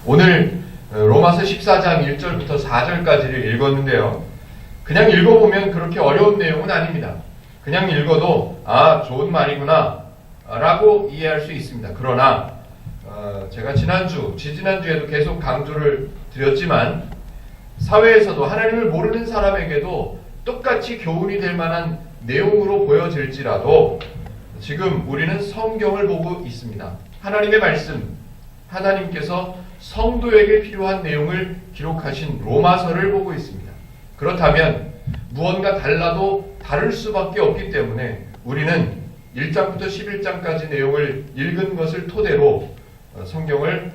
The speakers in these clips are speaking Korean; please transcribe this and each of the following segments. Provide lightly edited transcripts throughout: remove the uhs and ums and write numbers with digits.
오늘 로마서 14장 1절부터 4절까지를 읽었는데요. 그냥 읽어보면 그렇게 어려운 내용은 아닙니다. 그냥 읽어도 좋은 말이구나 라고 이해할 수 있습니다. 그러나 제가 지지난주에도 계속 강조를 드렸지만 사회에서도 하나님을 모르는 사람에게도 똑같이 교훈이 될 만한 내용으로 보여질지라도 지금 우리는 성경을 보고 있습니다. 하나님의 말씀, 하나님께서 성도에게 필요한 내용을 기록하신 로마서를 보고 있습니다. 그렇다면 무언가 달라도 다를 수밖에 없기 때문에 우리는 1장부터 11장까지 내용을 읽은 것을 토대로 성경을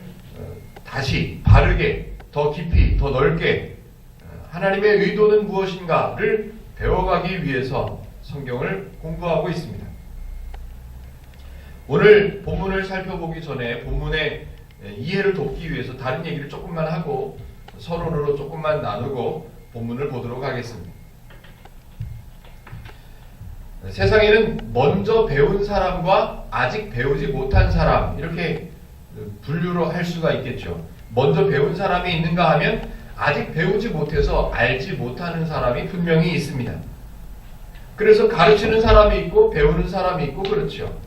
다시 바르게, 더 깊이, 더 넓게 하나님의 의도는 무엇인가를 배워가기 위해서 성경을 공부하고 있습니다. 오늘 본문을 살펴보기 전에 본문의 이해를 돕기 위해서 다른 얘기를 조금만 하고 서론으로 조금만 나누고 본문을 보도록 하겠습니다. 세상에는 먼저 배운 사람과 아직 배우지 못한 사람 이렇게 분류로 할 수가 있겠죠. 먼저 배운 사람이 있는가 하면 아직 배우지 못해서 알지 못하는 사람이 분명히 있습니다. 그래서 가르치는 사람이 있고 배우는 사람이 있고 그렇죠.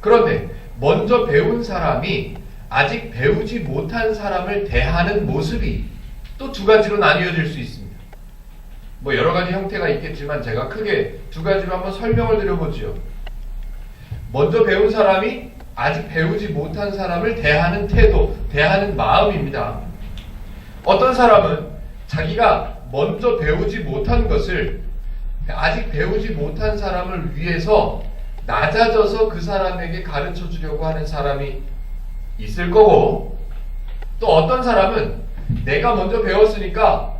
그런데 먼저 배운 사람이 아직 배우지 못한 사람을 대하는 모습이 또 두 가지로 나뉘어질 수 있습니다. 여러 가지 형태가 있겠지만 제가 크게 두 가지로 한번 설명을 드려보죠. 먼저 배운 사람이 아직 배우지 못한 사람을 대하는 태도, 대하는 마음입니다. 어떤 사람은 자기가 먼저 배우지 못한 것을 아직 배우지 못한 사람을 위해서 낮아져서 그 사람에게 가르쳐 주려고 하는 사람이 있을 거고, 또 어떤 사람은 내가 먼저 배웠으니까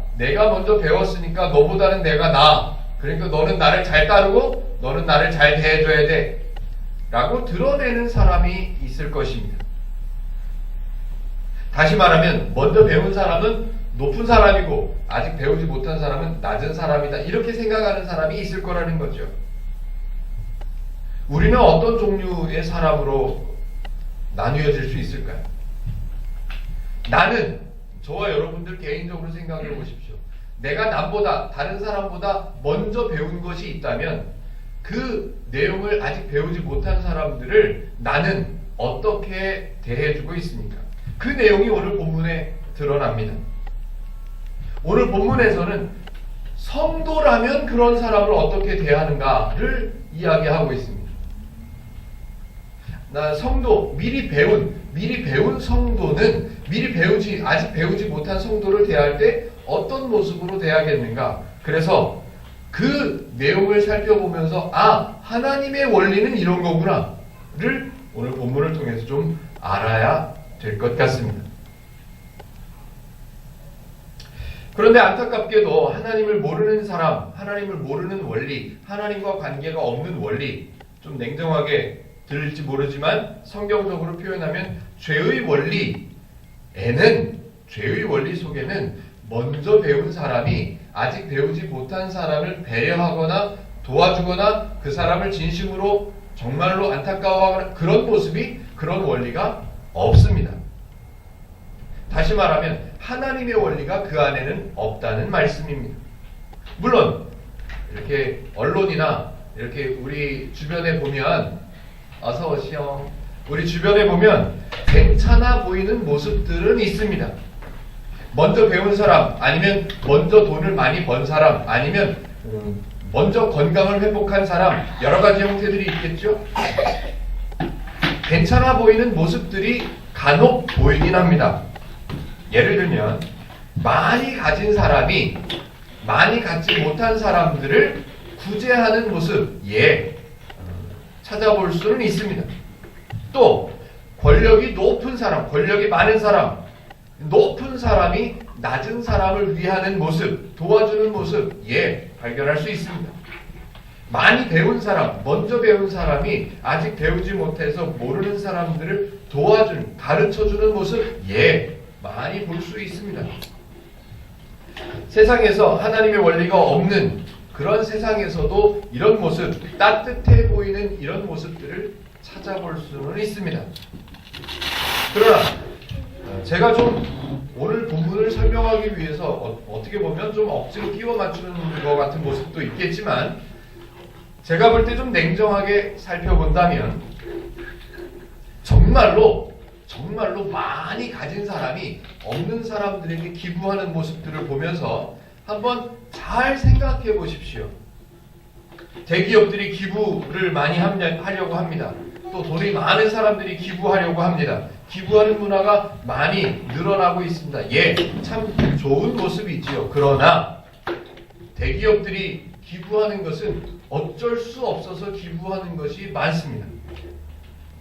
너보다는 내가 나아. 그러니까 너는 나를 잘 따르고 너는 나를 잘 대해줘야 돼 라고 드러내는 사람이 있을 것입니다. 다시 말하면 먼저 배운 사람은 높은 사람이고 아직 배우지 못한 사람은 낮은 사람이다 이렇게 생각하는 사람이 있을 거라는 거죠. 우리는 어떤 종류의 사람으로 나뉘어질 수 있을까요? 나는, 저와 여러분들 개인적으로 생각해 보십시오. 내가 남보다, 다른 사람보다 먼저 배운 것이 있다면 그 내용을 아직 배우지 못한 사람들을 나는 어떻게 대해주고 있습니까? 그 내용이 오늘 본문에 드러납니다. 오늘 본문에서는 성도라면 그런 사람을 어떻게 대하는가를 이야기하고 있습니다. 성도, 미리 배운 성도는 아직 배우지 못한 성도를 대할 때 어떤 모습으로 대하겠는가? 그래서 그 내용을 살펴보면서 하나님의 원리는 이런 거구나를 오늘 본문을 통해서 좀 알아야 될 것 같습니다. 그런데 안타깝게도 하나님을 모르는 사람, 하나님을 모르는 원리, 하나님과 관계가 없는 원리, 좀 냉정하게 들릴지 모르지만 성경적으로 표현하면 죄의 원리 속에는 먼저 배운 사람이 아직 배우지 못한 사람을 배려하거나 도와주거나 그 사람을 진심으로 정말로 안타까워하거나 그런 모습이, 그런 원리가 없습니다. 다시 말하면 하나님의 원리가 그 안에는 없다는 말씀입니다. 물론 이렇게 언론이나 이렇게 우리 주변에 보면 어서 오시오. 우리 주변에 보면 괜찮아 보이는 모습들은 있습니다. 먼저 배운 사람, 아니면 먼저 돈을 많이 번 사람, 아니면 먼저 건강을 회복한 사람, 여러 가지 형태들이 있겠죠? 괜찮아 보이는 모습들이 간혹 보이긴 합니다. 예를 들면 많이 가진 사람이 많이 갖지 못한 사람들을 구제하는 모습, 찾아볼 수는 있습니다. 또 권력이 높은 사람, 권력이 많은 사람, 높은 사람이 낮은 사람을 위하는 모습, 도와주는 모습, 발견할 수 있습니다. 많이 배운 사람, 먼저 배운 사람이 아직 배우지 못해서 모르는 사람들을 도와주는, 가르쳐주는 모습, 많이 볼 수 있습니다. 세상에서 하나님의 원리가 없는 그런 세상에서도 이런 모습, 따뜻해 보이는 이런 모습들을 찾아볼 수는 있습니다. 그러나 제가 좀 오늘 본문을 설명하기 위해서 어떻게 보면 좀 억지로 끼워 맞추는 것 같은 모습도 있겠지만, 제가 볼 때 좀 냉정하게 살펴본다면 정말로 많이 가진 사람이 없는 사람들에게 기부하는 모습들을 보면서 한번 잘 생각해 보십시오. 대기업들이 기부를 많이 하려고 합니다. 또 돈이 많은 사람들이 기부하려고 합니다. 기부하는 문화가 많이 늘어나고 있습니다. 예, 참 좋은 모습이지요. 그러나 대기업들이 기부하는 것은 어쩔 수 없어서 기부하는 것이 많습니다.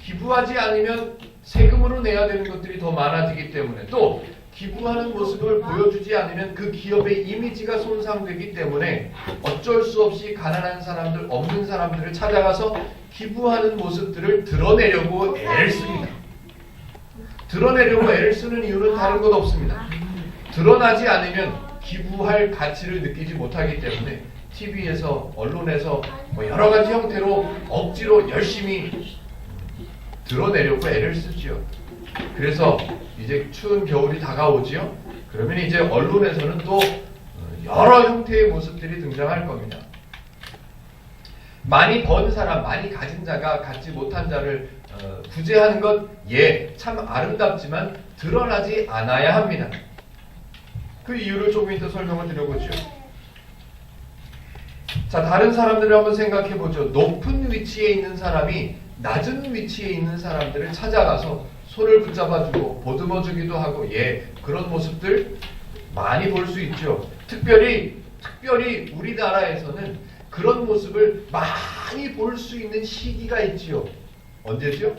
기부하지 않으면 세금으로 내야 되는 것들이 더 많아지기 때문에, 또 기부하는 모습을 보여주지 않으면 그 기업의 이미지가 손상되기 때문에 어쩔 수 없이 가난한 사람들, 없는 사람들을 찾아가서 기부하는 모습들을 드러내려고 애를 씁니다. 드러내려고 애를 쓰는 이유는 다른 것 없습니다. 드러나지 않으면 기부할 가치를 느끼지 못하기 때문에 TV에서, 언론에서 여러 가지 형태로 억지로 열심히 드러내려고 애를 쓰지요. 그래서 이제 추운 겨울이 다가오지요. 그러면 이제 언론에서는 또 여러 형태의 모습들이 등장할 겁니다. 많이 번 사람, 많이 가진 자가 갖지 못한 자를 구제하는 것, 예, 참 아름답지만 드러나지 않아야 합니다. 그 이유를 조금 이따 설명을 드려보죠. 자, 다른 사람들을 한번 생각해 보죠. 높은 위치에 있는 사람이 낮은 위치에 있는 사람들을 찾아가서 손을 붙잡아주고 보듬어주기도 하고, 예, 그런 모습들 많이 볼 수 있죠. 특별히 우리나라에서는 그런 모습을 많이 볼 수 있는 시기가 있지요. 언제죠?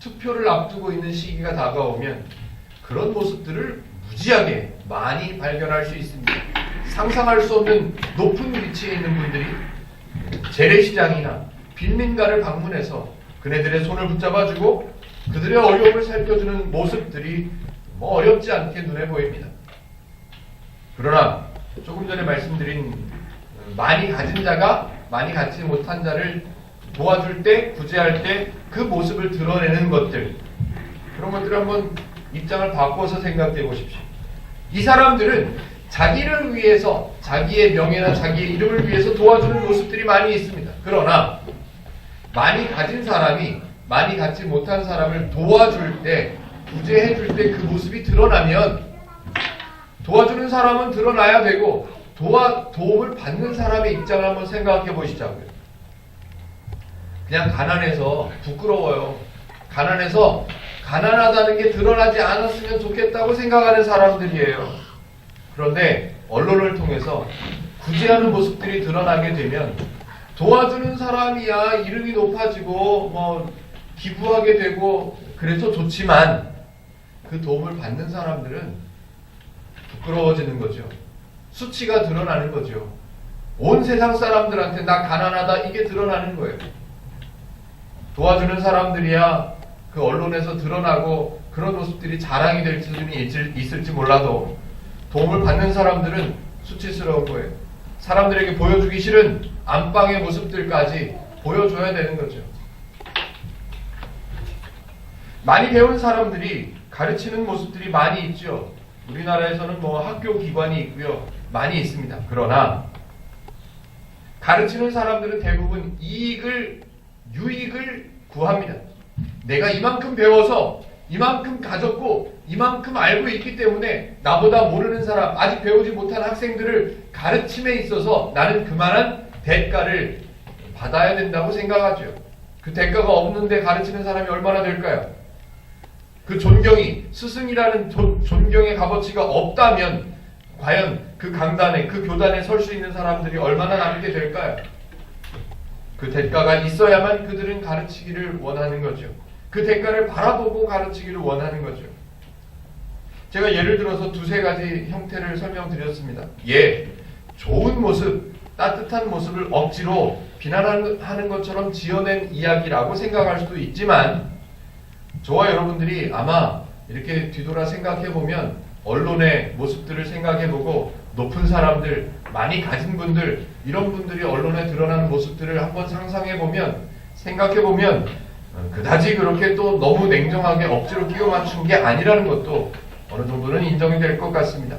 투표를 앞두고 있는 시기가 다가오면 그런 모습들을 무지하게 많이 발견할 수 있습니다. 상상할 수 없는 높은 위치에 있는 분들이 재래시장이나 빈민가를 방문해서 그네들의 손을 붙잡아주고 그들의 어려움을 살펴주는 모습들이 어렵지 않게 눈에 보입니다. 그러나 조금 전에 말씀드린 많이 가진 자가 많이 갖지 못한 자를 도와줄 때, 구제할 때 그 모습을 드러내는 것들, 그런 것들을 한번 입장을 바꿔서 생각해 보십시오. 이 사람들은 자기를 위해서, 자기의 명예나 자기의 이름을 위해서 도와주는 모습들이 많이 있습니다. 그러나 많이 가진 사람이 많이 갖지 못한 사람을 도와줄 때, 구제해 줄 때 그 모습이 드러나면 도와주는 사람은 드러나야 되고 도움을 받는 사람의 입장을 한번 생각해 보시자고요. 그냥 가난해서 부끄러워요. 가난해서 가난하다는 게 드러나지 않았으면 좋겠다고 생각하는 사람들이에요. 그런데 언론을 통해서 구제하는 모습들이 드러나게 되면 도와주는 사람이야 이름이 높아지고 기부하게 되고 그래서 좋지만 그 도움을 받는 사람들은 부끄러워지는 거죠. 수치가 드러나는 거죠. 온 세상 사람들한테 나 가난하다 이게 드러나는 거예요. 도와주는 사람들이야 그 언론에서 드러나고 그런 모습들이 자랑이 될 수준이 있을지 몰라도 도움을 받는 사람들은 수치스러운 거예요. 사람들에게 보여주기 싫은 안방의 모습들까지 보여줘야 되는 거죠. 많이 배운 사람들이 가르치는 모습들이 많이 있죠. 우리나라에서는 학교 기관이 있고요. 많이 있습니다. 그러나 가르치는 사람들은 대부분 유익을 구합니다. 내가 이만큼 배워서 이만큼 가졌고 이만큼 알고 있기 때문에 나보다 모르는 사람, 아직 배우지 못한 학생들을 가르침에 있어서 나는 그만한 대가를 받아야 된다고 생각하죠. 그 대가가 없는데 가르치는 사람이 얼마나 될까요? 그 존경이, 스승이라는 존경의 값어치가 없다면 과연 그 강단에, 그 교단에 설 수 있는 사람들이 얼마나 남게 될까요? 그 대가가 있어야만 그들은 가르치기를 원하는 거죠. 그 대가를 바라보고 가르치기를 원하는 거죠. 제가 예를 들어서 두세 가지 형태를 설명드렸습니다. 예, 좋은 모습, 따뜻한 모습을 억지로 비난하는 것처럼 지어낸 이야기라고 생각할 수도 있지만 저와 여러분들이 아마 이렇게 뒤돌아 생각해보면 언론의 모습들을 생각해보고 높은 사람들, 많이 가진 분들, 이런 분들이 언론에 드러나는 모습들을 한번 상상해보면, 생각해보면 그다지 그렇게 또 너무 냉정하게 억지로 끼워 맞춘 게 아니라는 것도 어느 정도는 인정이 될 것 같습니다.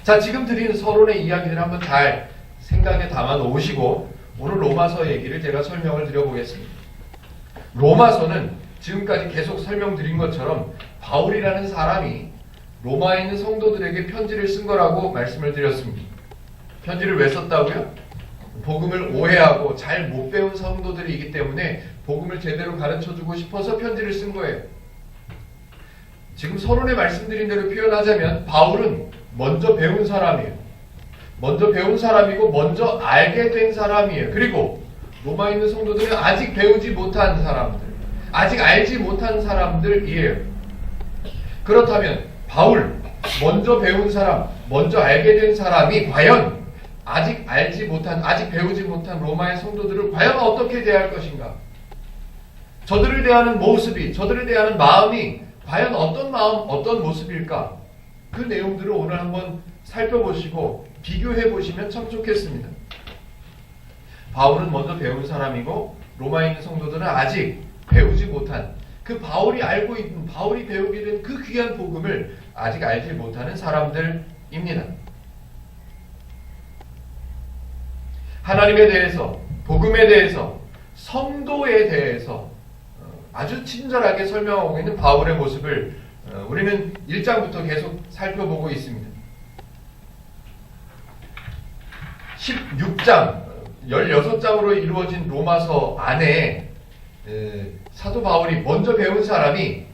자, 지금 드린 서론의 이야기를 한번 잘 생각에 담아 놓으시고 오늘 로마서 얘기를 제가 설명을 드려보겠습니다. 로마서는 지금까지 계속 설명드린 것처럼 바울이라는 사람이 로마에 있는 성도들에게 편지를 쓴 거라고 말씀을 드렸습니다. 편지를 왜 썼다고요? 복음을 오해하고 잘 못 배운 성도들이기 때문에 복음을 제대로 가르쳐주고 싶어서 편지를 쓴 거예요. 지금 서론에 말씀드린 대로 표현하자면 바울은 먼저 배운 사람이에요. 먼저 배운 사람이고 먼저 알게 된 사람이에요. 그리고 로마에 있는 성도들은 아직 배우지 못한 사람들, 아직 알지 못한 사람들이에요. 그렇다면 바울, 먼저 배운 사람, 먼저 알게 된 사람이 과연 아직 알지 못한, 아직 배우지 못한 로마의 성도들을 과연 어떻게 대할 것인가? 저들을 대하는 모습이, 저들을 대하는 마음이 과연 어떤 마음, 어떤 모습일까? 그 내용들을 오늘 한번 살펴보시고 비교해 보시면 참 좋겠습니다. 바울은 먼저 배운 사람이고 로마에 있는 성도들은 아직 배우지 못한, 그 바울이 알고 있는, 바울이 배우게 된 그 귀한 복음을 아직 알지 못하는 사람들입니다. 하나님에 대해서, 복음에 대해서, 성도에 대해서 아주 친절하게 설명하고 있는 바울의 모습을 우리는 1장부터 계속 살펴보고 있습니다. 16장, 16장으로 이루어진 로마서 안에 사도 바울이 먼저 배운 사람이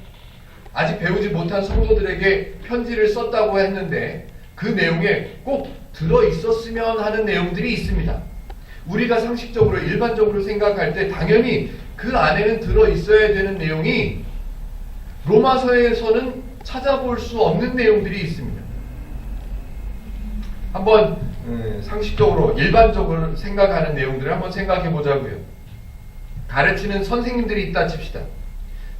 아직 배우지 못한 성도들에게 편지를 썼다고 했는데 그 내용에 꼭 들어있었으면 하는 내용들이 있습니다. 우리가 상식적으로 일반적으로 생각할 때 당연히 그 안에는 들어있어야 되는 내용이 로마서에서는 찾아볼 수 없는 내용들이 있습니다. 한번 상식적으로 일반적으로 생각하는 내용들을 한번 생각해 보자고요. 가르치는 선생님들이 있다 칩시다.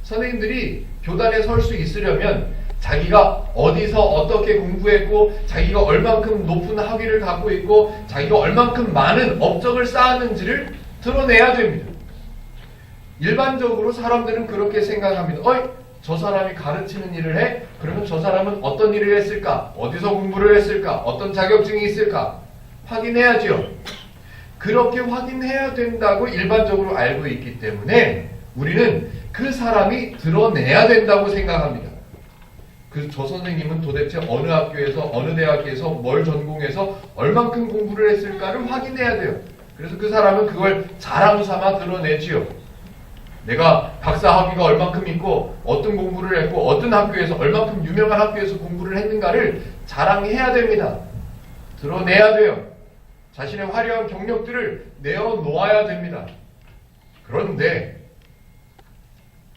선생님들이 교단에 설 수 있으려면 자기가 어디서 어떻게 공부했고 자기가 얼만큼 높은 학위를 갖고 있고 자기가 얼만큼 많은 업적을 쌓았는지를 드러내야 됩니다. 일반적으로 사람들은 그렇게 생각합니다. 저 사람이 가르치는 일을 해? 그러면 저 사람은 어떤 일을 했을까? 어디서 공부를 했을까? 어떤 자격증이 있을까? 확인해야죠. 그렇게 확인해야 된다고 일반적으로 알고 있기 때문에 우리는 그 사람이 드러내야 된다고 생각합니다. 저 선생님은 도대체 어느 학교에서, 어느 대학에서 뭘 전공해서 얼만큼 공부를 했을까를 확인해야 돼요. 그래서 그 사람은 그걸 자랑 삼아 드러내지요. 내가 박사 학위가 얼만큼 있고 어떤 공부를 했고 어떤 학교에서 얼만큼 유명한 학교에서 공부를 했는가를 자랑해야 됩니다. 드러내야 돼요. 자신의 화려한 경력들을 내어놓아야 됩니다. 그런데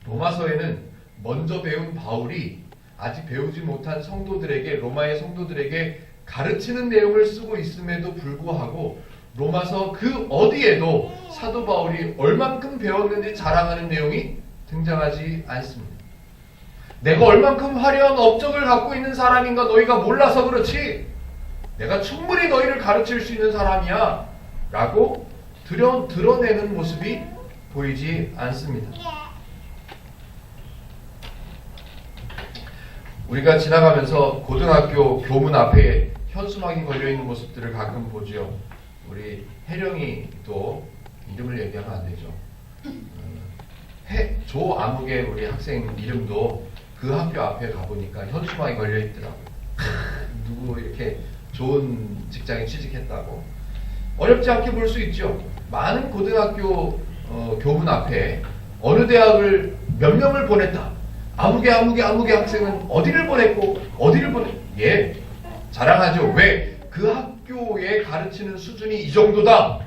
로마서에는 먼저 배운 바울이 아직 배우지 못한 성도들에게, 로마의 성도들에게 가르치는 내용을 쓰고 있음에도 불구하고 로마서 그 어디에도 사도 바울이 얼만큼 배웠는지 자랑하는 내용이 등장하지 않습니다. 내가 얼만큼 화려한 업적을 갖고 있는 사람인가 너희가 몰라서 그렇지 내가 충분히 너희를 가르칠 수 있는 사람이야 라고 드러내는 모습이 보이지 않습니다. 우리가 지나가면서 고등학교 교문 앞에 현수막이 걸려있는 모습들을 가끔 보죠. 우리 혜령이 또 이름을 얘기하면 안 되죠. 조아무개 우리 학생 이름도 그 학교 앞에 가보니까 현수막이 걸려있더라고요. 누구 이렇게 좋은 직장에 취직했다고. 어렵지 않게 볼 수 있죠. 많은 고등학교 교문 앞에 어느 대학을 몇 명을 보냈다. 아무개 학생은 어디를 보냈고 어디를 예, 자랑하죠. 왜? 그 학교에 가르치는 수준이 이 정도다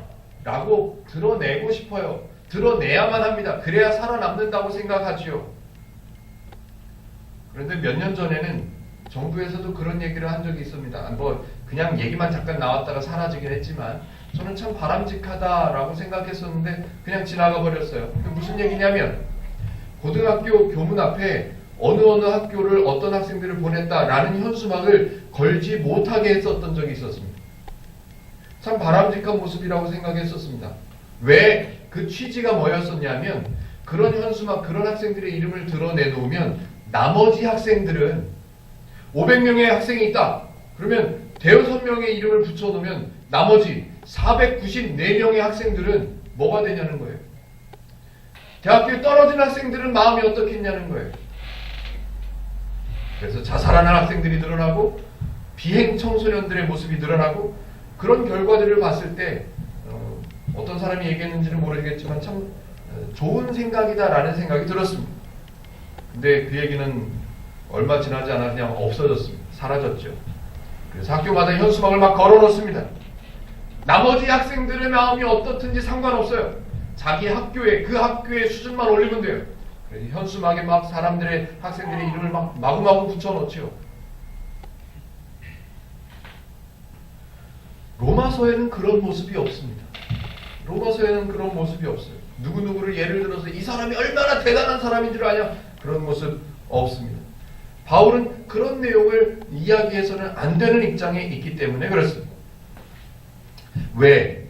라고 드러내고 싶어요. 드러내야만 합니다. 그래야 살아남는다고 생각하지요. 그런데 몇 년 전에는 정부에서도 그런 얘기를 한 적이 있습니다. 뭐 그냥 얘기만 잠깐 나왔다가 사라지긴 했지만 저는 참 바람직하다라고 생각했었는데 그냥 지나가 버렸어요. 무슨 얘기냐면 고등학교 교문 앞에 어느 학교를 어떤 학생들을 보냈다라는 현수막을 걸지 못하게 했었던 적이 있었습니다. 참 바람직한 모습이라고 생각했었습니다. 왜? 그 취지가 뭐였었냐면 그 그런 현수막, 그런 학생들의 이름을 드러내놓으면 나머지 학생들은 500명의 학생이 있다. 그러면 대여섯 명의 이름을 붙여놓으면 나머지 494명의 학생들은 뭐가 되냐는 거예요. 대학교에 떨어진 학생들은 마음이 어떻겠냐는 거예요. 그래서 자살하는 학생들이 늘어나고 비행 청소년들의 모습이 늘어나고 그런 결과들을 봤을 때 어떤 사람이 얘기했는지는 모르겠지만 참 좋은 생각이다라는 생각이 들었습니다. 근데 그 얘기는 얼마 지나지 않아 그냥 없어졌습니다. 사라졌죠. 그래서 학교마다 현수막을 막 걸어놓습니다. 나머지 학생들의 마음이 어떻든지 상관없어요. 자기 학교에, 그 학교의 수준만 올리면 돼요. 그래서 현수막에 막 사람들의, 학생들의 이름을 막 마구마구 붙여놓지요. 로마서에는 그런 모습이 없습니다. 로마서에는 그런 모습이 없어요. 누구누구를 예를 들어서 이 사람이 얼마나 대단한 사람인 줄 아냐? 그런 모습 없습니다. 바울은 그런 내용을 이야기해서는 안 되는 입장에 있기 때문에 그렇습니다. 왜?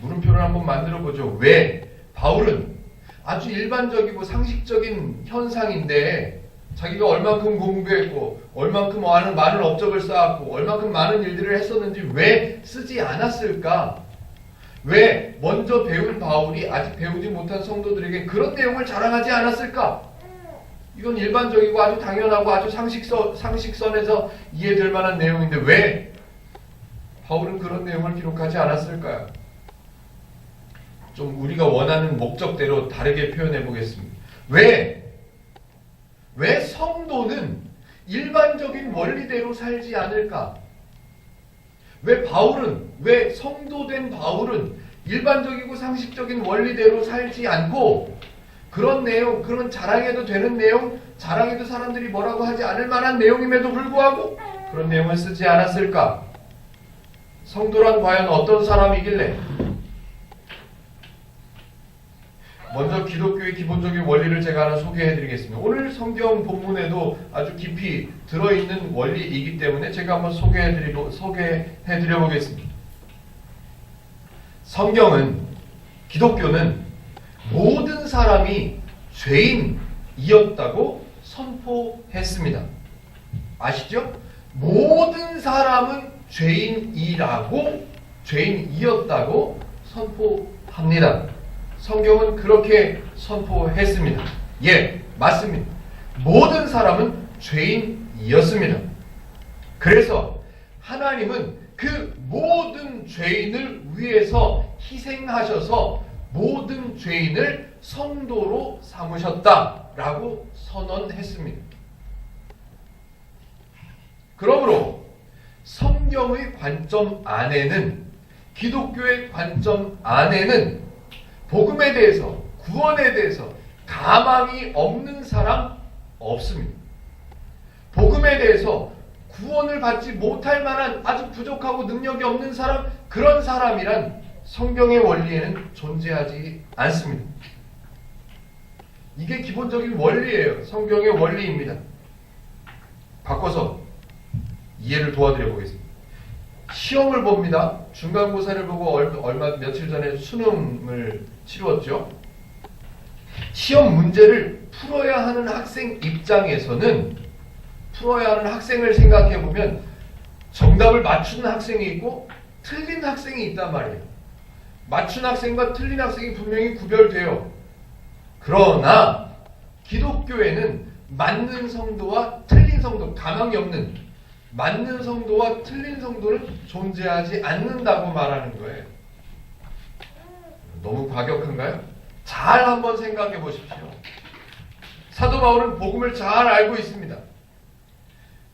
물음표를 한번 만들어 보죠. 왜? 바울은 아주 일반적이고 상식적인 현상인데 자기가 얼만큼 공부했고 얼만큼 많은 업적을 쌓았고 얼만큼 많은 일들을 했었는지 왜 쓰지 않았을까? 왜 먼저 배운 바울이 아직 배우지 못한 성도들에게 그런 내용을 자랑하지 않았을까? 이건 일반적이고 아주 당연하고 아주 상식선에서 이해될 만한 내용인데 왜 바울은 그런 내용을 기록하지 않았을까요? 좀 우리가 원하는 목적대로 다르게 표현해 보겠습니다. 왜 성도는 일반적인 원리대로 살지 않을까? 왜 성도된 바울은 일반적이고 상식적인 원리대로 살지 않고 그런 내용, 그런 자랑해도 되는 내용, 자랑해도 사람들이 뭐라고 하지 않을 만한 내용임에도 불구하고 그런 내용을 쓰지 않았을까? 성도란 과연 어떤 사람이길래? 먼저 기독교의 기본적인 원리를 제가 하나 소개해드리겠습니다. 오늘 성경 본문에도 아주 깊이 들어있는 원리이기 때문에 제가 한번 소개해드려 보겠습니다. 성경은, 기독교는 모든 사람이 죄인이었다고 선포했습니다. 아시죠? 모든 사람은 죄인이었다고 선포합니다. 성경은 그렇게 선포했습니다. 예, 맞습니다. 모든 사람은 죄인이었습니다. 그래서 하나님은 그 모든 죄인을 위해서 희생하셔서 모든 죄인을 성도로 삼으셨다라고 선언했습니다. 그러므로 성경의 관점 안에는, 기독교의 관점 안에는 복음에 대해서, 구원에 대해서 가망이 없는 사람 없습니다. 복음에 대해서 구원을 받지 못할 만한 아주 부족하고 능력이 없는 사람, 그런 사람이란 성경의 원리에는 존재하지 않습니다. 이게 기본적인 원리예요. 성경의 원리입니다. 바꿔서 이해를 도와드려 보겠습니다. 시험을 봅니다. 중간고사를 보고 며칠 전에 수능을 치루었죠. 시험 문제를 풀어야 하는 학생 입장에서는, 풀어야 하는 학생을 생각해 보면 정답을 맞추는 학생이 있고 틀린 학생이 있단 말이에요. 맞춘 학생과 틀린 학생이 분명히 구별돼요. 그러나 기독교에는 맞는 성도와 틀린 성도, 가망이 없는 맞는 성도와 틀린 성도는 존재하지 않는다고 말하는 거예요. 너무 과격한가요? 잘 한번 생각해 보십시오. 사도 바울은 복음을 잘 알고 있습니다.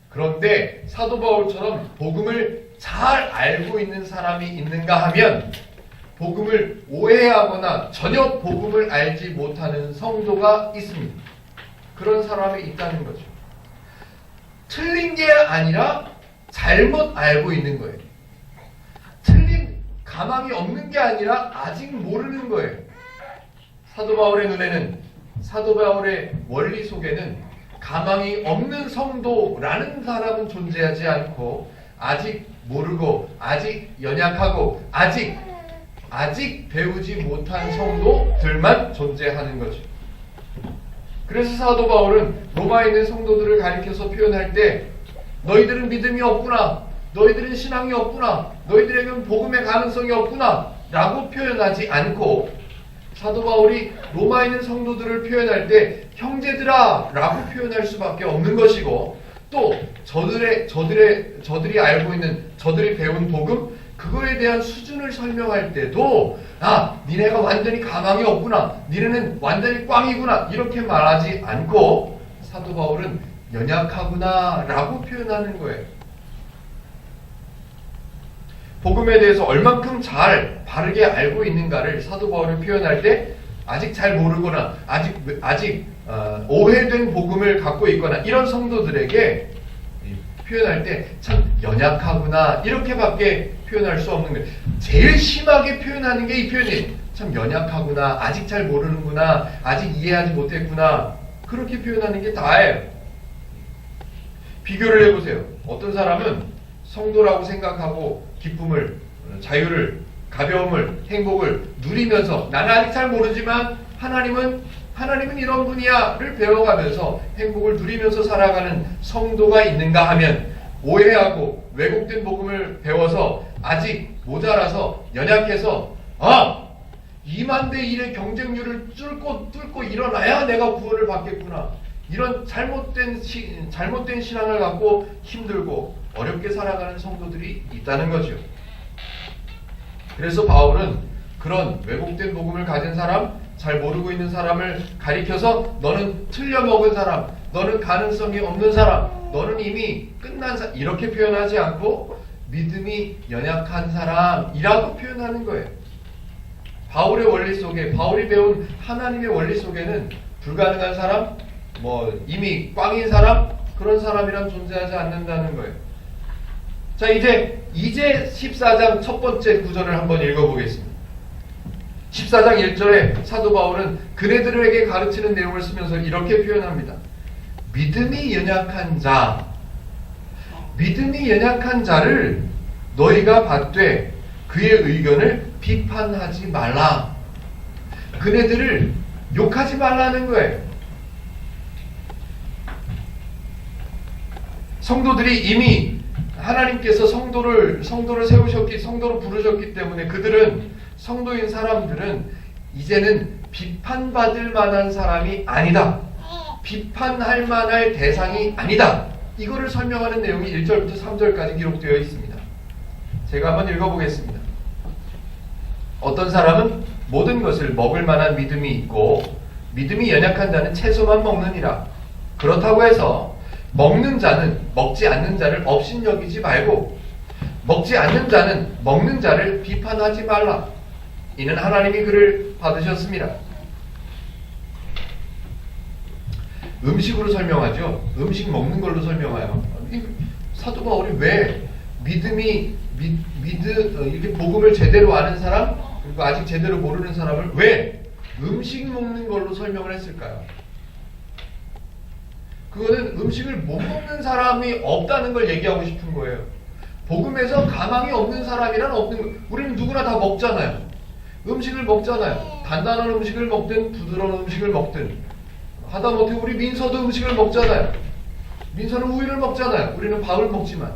그런데 사도 바울처럼 복음을 잘 알고 있는 사람이 있는가 하면 복음을 오해하거나 전혀 복음을 알지 못하는 성도가 있습니다. 그런 사람이 있다는 거죠. 틀린 게 아니라 잘못 알고 있는 거예요. 틀린 가망이 없는 게 아니라 아직 모르는 거예요. 사도 바울의 눈에는, 사도 바울의 원리 속에는 가망이 없는 성도라는 사람은 존재하지 않고 아직 모르고 아직 연약하고 아직 아직 배우지 못한 성도들만 존재하는 거죠. 그래서 사도 바울은 로마에 있는 성도들을 가리켜서 표현할 때 너희들은 믿음이 없구나, 너희들은 신앙이 없구나, 너희들에게는 복음의 가능성이 없구나 라고 표현하지 않고, 사도 바울이 로마에 있는 성도들을 표현할 때 형제들아 라고 표현할 수밖에 없는 것이고, 또 저들이 알고 있는, 저들이 배운 복음, 그거에 대한 수준을 설명할 때도 니네가 완전히 가망이 없구나, 니네는 완전히 꽝이구나 이렇게 말하지 않고 사도 바울은 연약하구나 라고 표현하는 거예요. 복음에 대해서 얼만큼 잘 바르게 알고 있는가를 사도 바울이 표현할 때 아직 잘 모르거나 아직 오해된 복음을 갖고 있거나 이런 성도들에게 표현할 때 참 연약하구나 이렇게밖에 표현할 수 없는 거예요. 제일 심하게 표현하는 게 이 표현이에요. 참 연약하구나, 아직 잘 모르는구나, 아직 이해하지 못했구나, 그렇게 표현하는 게 다예요. 비교를 해보세요. 어떤 사람은 성도라고 생각하고 기쁨을, 자유를, 가벼움을, 행복을 누리면서 나는 아직 잘 모르지만 하나님은 이런 분이야를 배워가면서 행복을 누리면서 살아가는 성도가 있는가 하면, 오해하고 왜곡된 복음을 배워서 아직 모자라서 연약해서 2만 대 1의 경쟁률을 뚫고 일어나야 내가 구원을 받겠구나, 이런 잘못된 신앙을 갖고 힘들고 어렵게 살아가는 성도들이 있다는 거죠. 그래서 바울은 그런 왜곡된 복음을 가진 사람, 잘 모르고 있는 사람을 가리켜서 너는 틀려먹은 사람, 너는 가능성이 없는 사람, 너는 이미 끝난 사람 이렇게 표현하지 않고 믿음이 연약한 사람이라고 표현하는 거예요. 바울의 원리 속에, 바울이 배운 하나님의 원리 속에는 불가능한 사람, 이미 꽝인 사람, 그런 사람이란 존재하지 않는다는 거예요. 자, 이제 14장 첫 번째 구절을 한번 읽어보겠습니다. 14장 1절에 사도 바울은 그네들에게 가르치는 내용을 쓰면서 이렇게 표현합니다. 믿음이 연약한 자를 너희가 받되 그의 의견을 비판하지 말라. 그네들을 욕하지 말라는 거예요. 성도들이 이미 하나님께서 성도를 성도로 부르셨기 때문에 성도인 사람들은 이제는 비판받을 만한 사람이 아니다. 비판할 만할 대상이 아니다. 이거를 설명하는 내용이 1절부터 3절까지 기록되어 있습니다. 제가 한번 읽어보겠습니다. 어떤 사람은 모든 것을 먹을 만한 믿음이 있고 믿음이 연약한 자는 채소만 먹느니라. 그렇다고 해서 먹는 자는 먹지 않는 자를 업신여기지 말고 먹지 않는 자는 먹는 자를 비판하지 말라. 이는 하나님이 그를 받으셨습니다. 음식으로 설명하죠. 음식 먹는 걸로 설명해요. 사도 바울이 왜 이렇게 복음을 제대로 아는 사람, 그리고 아직 제대로 모르는 사람을 왜 음식 먹는 걸로 설명을 했을까요? 그거는 음식을 못 먹는 사람이 없다는 걸 얘기하고 싶은 거예요. 복음에서 가망이 없는 사람이란 없는 거예요. 우리는 누구나 다 먹잖아요. 음식을 먹잖아요. 단단한 음식을 먹든 부드러운 음식을 먹든, 하다못해 우리 민서도 음식을 먹잖아요. 민서는 우유를 먹잖아요. 우리는 밥을 먹지만.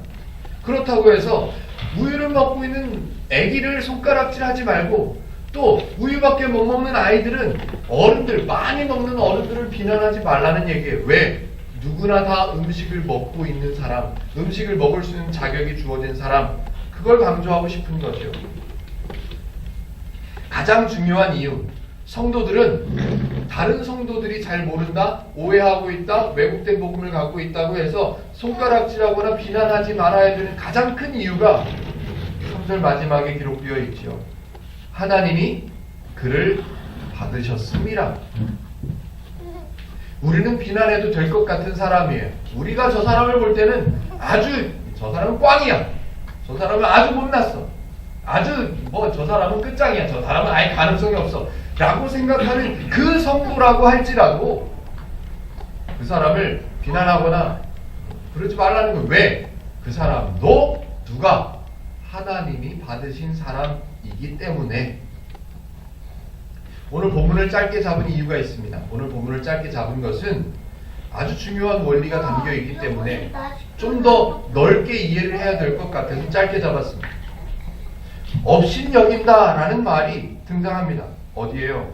그렇다고 해서 우유를 먹고 있는 아기를 손가락질하지 말고, 또 우유밖에 못 먹는 아이들은 많이 먹는 어른들을 비난하지 말라는 얘기예요. 왜? 누구나 다 음식을 먹고 있는 사람, 음식을 먹을 수 있는 자격이 주어진 사람, 그걸 강조하고 싶은 거죠. 가장 중요한 이유, 성도들은 다른 성도들이 잘 모른다, 오해하고 있다, 왜곡된 복음을 갖고 있다고 해서 손가락질하거나 비난하지 말아야 되는 가장 큰 이유가 3절 마지막에 기록되어 있죠. 하나님이 그를 받으셨습니다. 우리는 비난해도 될 것 같은 사람이에요. 우리가 저 사람을 볼 때는 저 사람은 꽝이야, 저 사람은 아주 못났어, 저 사람은 끝장이야, 저 사람은 아예 가능성이 없어 라고 생각하는 그 성도라고 할지라도 그 사람을 비난하거나 그러지 말라는 거예요. 왜? 그 사람도 누가? 하나님이 받으신 사람이기 때문에. 오늘 본문을 짧게 잡은 이유가 있습니다. 오늘 본문을 짧게 잡은 것은 아주 중요한 원리가 담겨 있기 때문에 좀 더 넓게 이해를 해야 될 것 같아서 짧게 잡았습니다. 업신여긴다라는 말이 등장합니다. 어디에요?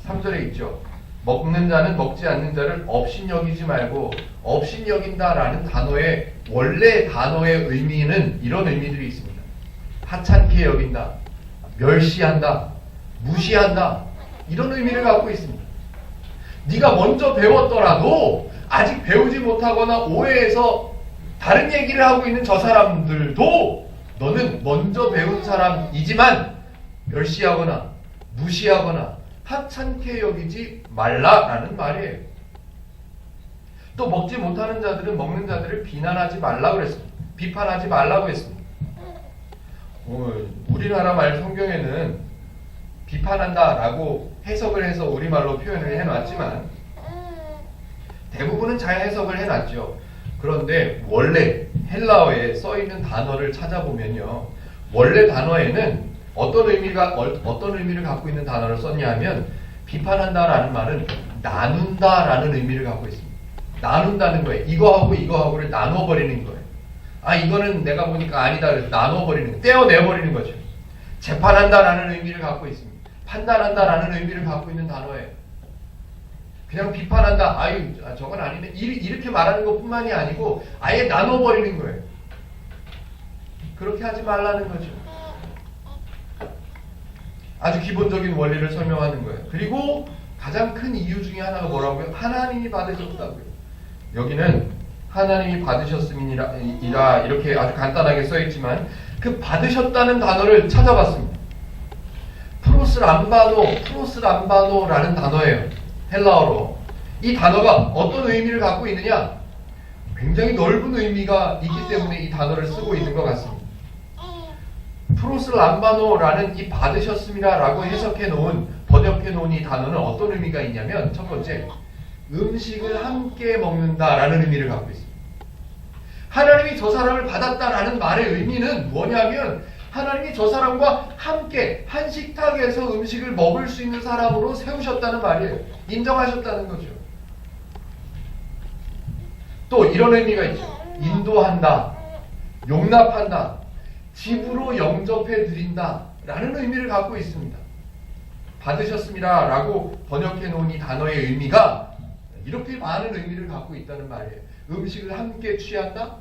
3절에 있죠. 먹는 자는 먹지 않는 자를 업신여기지 말고, 업신여긴다라는 단어의 원래 단어의 의미는 이런 의미들이 있습니다. 하찮게 여긴다, 멸시한다, 무시한다, 이런 의미를 갖고 있습니다. 네가 먼저 배웠더라도 아직 배우지 못하거나 오해해서 다른 얘기를 하고 있는 저 사람들도 너는 먼저 배운 사람이지만 멸시하거나 무시하거나 하찮게 여기지 말라라는 말이에요. 또 먹지 못하는 자들은 먹는 자들을 비난하지 말라고 그랬습니다. 비판하지 말라고 했습니다. 우리나라 말 성경에는 비판한다라고 해석을 해서 우리말로 표현을 해놨지만 대부분은 잘 해석을 해놨죠. 그런데 원래 헬라어에 써있는 단어를 찾아보면요, 원래 단어에는 어떤 의미를 갖고 있는 단어를 썼냐 하면, 비판한다라는 말은 나눈다라는 의미를 갖고 있습니다. 나눈다는 거예요. 이거하고 이거하고를 나눠버리는 거예요. 아, 이거는 내가 보니까 아니다 그래서 나눠버리는 거예요. 떼어내버리는 거죠. 재판한다라는 의미를 갖고 있습니다. 판단한다라는 의미를 갖고 있는 단어예요. 그냥 비판한다, 아유 저건 아니네, 이렇게 말하는 것뿐만이 아니고 아예 나눠버리는 거예요. 그렇게 하지 말라는 거죠. 아주 기본적인 원리를 설명하는 거예요. 그리고 가장 큰 이유 중에 하나가 뭐라고요? 하나님이 받으셨다고요. 여기는 하나님이 받으셨음이라 이렇게 아주 간단하게 써있지만, 그 받으셨다는 단어를 찾아봤습니다. 프로스람바노라는 단어예요. 헬라어로. 이 단어가 어떤 의미를 갖고 있느냐? 굉장히 넓은 의미가 있기 때문에 이 단어를 쓰고 있는 것 같습니다. 프로스람바노라는 이 받으셨음이라고 번역해 놓은 이 단어는 어떤 의미가 있냐면, 첫 번째, 음식을 함께 먹는다라는 의미를 갖고 있습니다. 하나님이 저 사람을 받았다라는 말의 의미는 뭐냐면, 하나님이 저 사람과 함께 한 식탁에서 음식을 먹을 수 있는 사람으로 세우셨다는 말이에요. 인정하셨다는 거죠. 또 이런 의미가 있죠. 인도한다, 용납한다, 집으로 영접해 드린다 라는 의미를 갖고 있습니다. 받으셨습니다 라고 번역해 놓은 이 단어의 의미가 이렇게 많은 의미를 갖고 있다는 말이에요. 음식을 함께 취한다,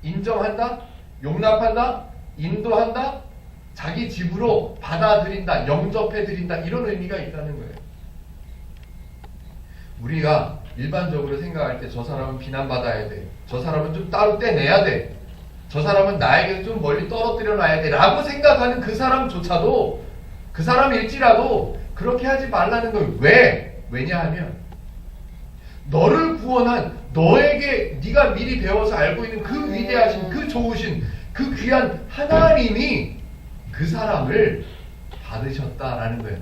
인정한다, 용납한다, 인도한다, 자기 집으로 받아들인다, 영접해드린다, 이런 의미가 있다는 거예요. 우리가 일반적으로 생각할 때 저 사람은 비난받아야 돼, 저 사람은 좀 따로 떼내야 돼, 저 사람은 나에게 좀 멀리 떨어뜨려 놔야 돼 라고 생각하는 그 사람조차도, 그 사람일지라도 그렇게 하지 말라는 거예요. 왜냐하면 너를 구원한, 너에게 네가 미리 배워서 알고 있는 그 위대하신, 그 좋으신, 그 귀한 하나님이 그 사람을 받으셨다라는 거예요.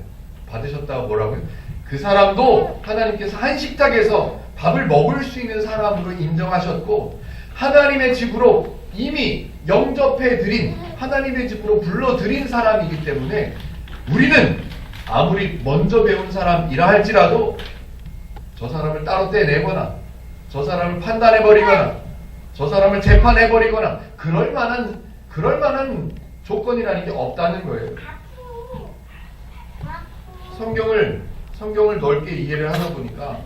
받으셨다가 뭐라고요? 그 사람도 하나님께서 한 식탁에서 밥을 먹을 수 있는 사람으로 인정하셨고, 하나님의 집으로 이미 영접해드린, 하나님의 집으로 불러들인 사람이기 때문에 우리는 아무리 먼저 배운 사람이라 할지라도 저 사람을 따로 떼내거나, 저 사람을 판단해버리거나, 저 사람을 재판해버리거나 그럴 만한 조건이라는 게 없다는 거예요. 성경을 넓게 이해를 하다 보니까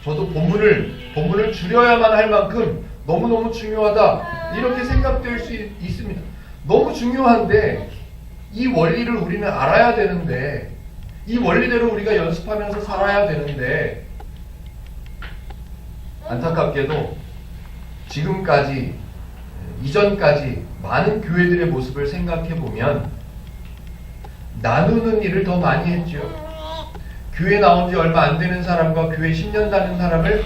저도 본문을 줄여야만 할 만큼 너무너무 중요하다 이렇게 생각될 수 있습니다. 너무 중요한데 이 원리를 우리는 알아야 되는데, 이 원리대로 우리가 연습하면서 살아야 되는데, 안타깝게도 지금까지, 이전까지 많은 교회들의 모습을 생각해보면 나누는 일을 더 많이 했죠. 교회 나온 지 얼마 안 되는 사람과 교회 10년 다닌 사람을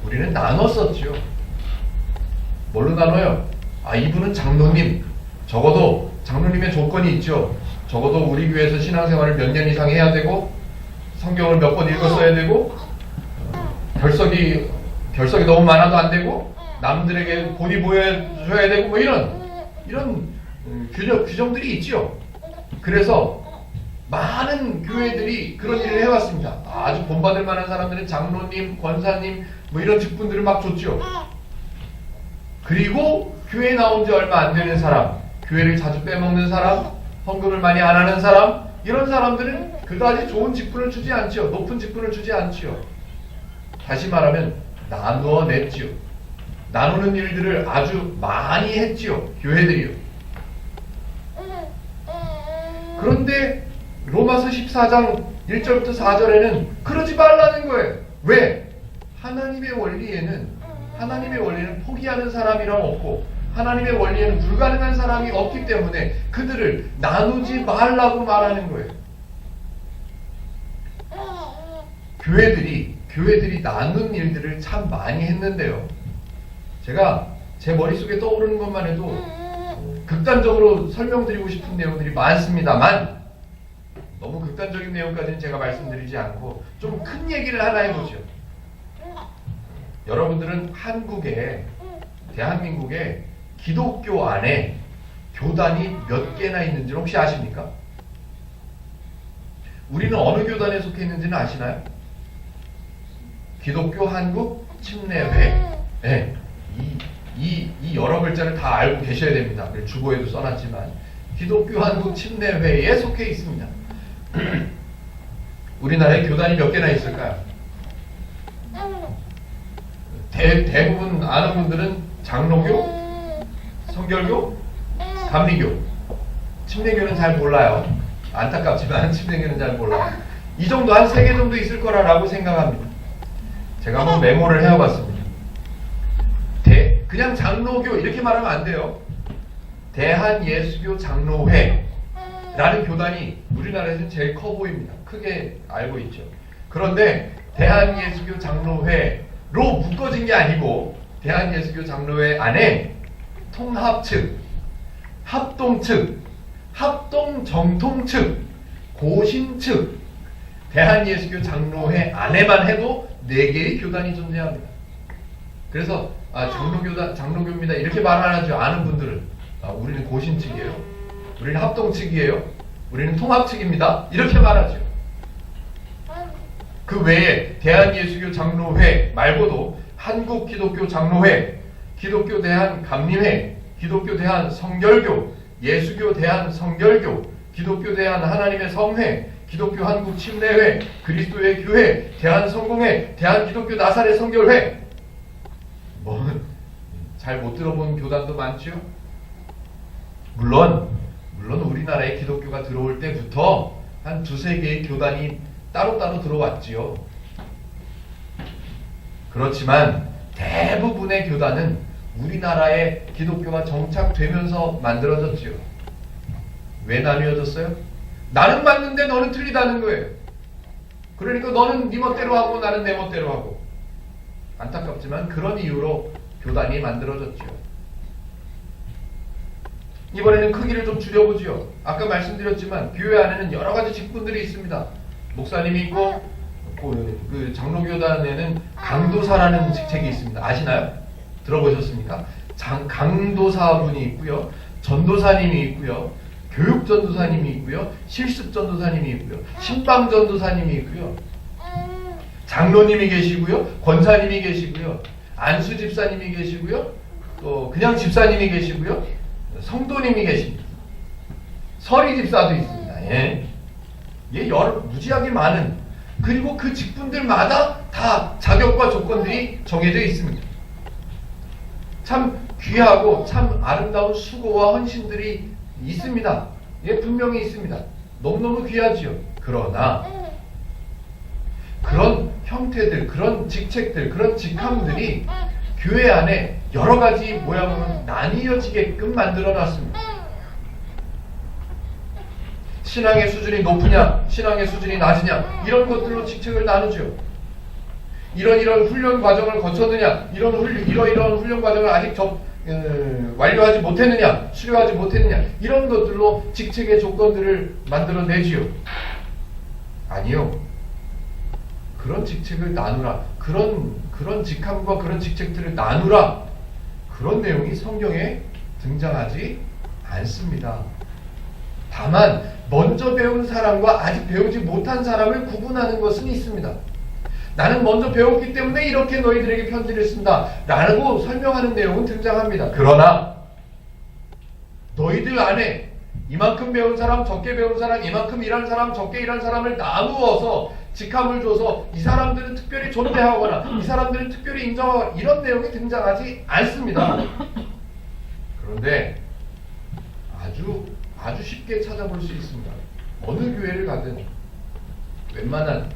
우리는 나눴었죠. 뭘로 나눠요? 아, 이분은 장로님, 적어도 장로님의 조건이 있죠. 적어도 우리 교회에서 신앙생활을 몇 년 이상 해야 되고, 성경을 몇 번 읽었어야 되고, 결석이 너무 많아도 안 되고, 남들에게 본이 보여줘야 되고, 뭐 이런 규정들이 있죠. 그래서 많은 교회들이 그런 일을 해왔습니다. 아주 본받을 만한 사람들은 장로님, 권사님 뭐 이런 직분들을 막 줬죠. 그리고 교회에 나온 지 얼마 안 되는 사람, 교회를 자주 빼먹는 사람, 헌금을 많이 안 하는 사람, 이런 사람들은 그다지 좋은 직분을 주지 않지요. 높은 직분을 주지 않지요. 다시 말하면 나누어 냈지요. 나누는 일들을 아주 많이 했지요. 교회들이요. 그런데 로마서 14장 1절부터 4절에는 그러지 말라는 거예요. 왜? 하나님의 원리에는 포기하는 사람이란 없고 하나님의 원리에는 불가능한 사람이 없기 때문에 그들을 나누지 말라고 말하는 거예요. 교회들이 나눈 일들을 참 많이 했는데요. 제가 제 머릿속에 떠오르는 것만 해도 극단적으로 설명드리고 싶은 내용들이 많습니다만 너무 극단적인 내용까지는 제가 말씀드리지 않고 좀 큰 얘기를 하나 해보죠. 여러분들은 대한민국에 기독교 안에 교단이 몇 개나 있는지 혹시 아십니까? 우리는 어느 교단에 속해 있는지는 아시나요? 기독교 한국 침례회. 네. 이 여러 글자를 다 알고 계셔야 됩니다. 주보에도 써놨지만 기독교 한국 침례회에 속해 있습니다. 우리나라에 교단이 몇 개나 있을까요? 대부분 아는 분들은 장로교, 성결교, 감리교, 침례교는 잘 몰라요. 안타깝지만 침례교는 잘 몰라요. 이 정도 한 3개 정도 있을 거라고 생각합니다. 제가 한번 메모를 해와봤습니다. 그냥 장로교 이렇게 말하면 안 돼요. 대한예수교 장로회라는 교단이 우리나라에서는 제일 커 보입니다. 크게 알고 있죠. 그런데 대한예수교 장로회로 묶어진 게 아니고 대한예수교 장로회 안에 통합 측, 합동 측, 합동 정통 측, 고신 측, 대한예수교 장로회 안에만 해도 4개의 교단이 존재합니다. 그래서 장로교입니다 이렇게 말 안 하죠. 아는 분들은 우리는 고신 측이에요, 우리는 합동 측이에요, 우리는 통합 측입니다 이렇게 말하죠. 그 외에 대한예수교 장로회 말고도 한국기독교 장로회, 기독교 대한 감리회, 기독교 대한 성결교, 예수교 대한 성결교, 기독교 대한 하나님의 성회, 기독교 한국 침례회, 그리스도의 교회, 대한성공회, 대한기독교 나사렛 성결회. 잘 못 들어본 교단도 많죠. 물론 우리나라에 기독교가 들어올 때부터 한 2-3개의 교단이 따로따로 들어왔지요. 그렇지만 대부분의 교단은 우리나라에 기독교가 정착되면서 만들어졌지요. 왜 나뉘어졌어요? 나는 맞는데 너는 틀리다는 거예요. 그러니까 너는 네 멋대로 하고 나는 내 멋대로 하고. 안타깝지만 그런 이유로 교단이 만들어졌죠. 이번에는 크기를 좀 줄여보지요. 아까 말씀드렸지만 교회 안에는 여러 가지 직분들이 있습니다. 목사님이 있고 그 장로교단에는 강도사라는 직책이 있습니다. 아시나요? 들어보셨습니까? 강도사분이 있고요, 전도사님이 있고요, 교육전도사님이 있고요, 실습전도사님이 있고요, 신방전도사님이 있고요, 장로님이 계시고요, 권사님이 계시고요, 안수집사님이 계시고요, 또 그냥 집사님이 계시고요, 성도님이 계십니다. 서리집사도 있습니다. 예, 무지하게 많은, 그리고 그 직분들마다 다 자격과 조건들이 정해져 있습니다. 참 귀하고 참 아름다운 수고와 헌신들이 있습니다. 예, 분명히 있습니다. 너무너무 귀하지요. 그러나 그런 형태들, 그런 직책들, 그런 직함들이 교회 안에 여러 가지 모양으로 나뉘어지게끔 만들어놨습니다. 신앙의 수준이 높으냐, 신앙의 수준이 낮으냐, 이런 것들로 직책을 나누죠. 이런 훈련 과정을 거쳤느냐, 이런 훈련 과정을 아직 완료하지 못했느냐, 수료하지 못했느냐, 이런 것들로 직책의 조건들을 만들어내지요. 아니요. 그런 직책을 나누라, 그런 직함과 그런 직책들을 나누라, 그런 내용이 성경에 등장하지 않습니다. 다만 먼저 배운 사람과 아직 배우지 못한 사람을 구분하는 것은 있습니다. 나는 먼저 배웠기 때문에 이렇게 너희들에게 편지를 쓴다 라고 설명하는 내용은 등장합니다. 그러나 너희들 안에 이만큼 배운 사람, 적게 배운 사람, 이만큼 일한 사람, 적게 일한 사람을 나누어서 직함을 줘서 이 사람들은 특별히 존대하거나 이 사람들은 특별히 인정하거나 이런 내용이 등장하지 않습니다. 그런데 아주 쉽게 찾아볼 수 있습니다. 어느 교회를 가든 웬만한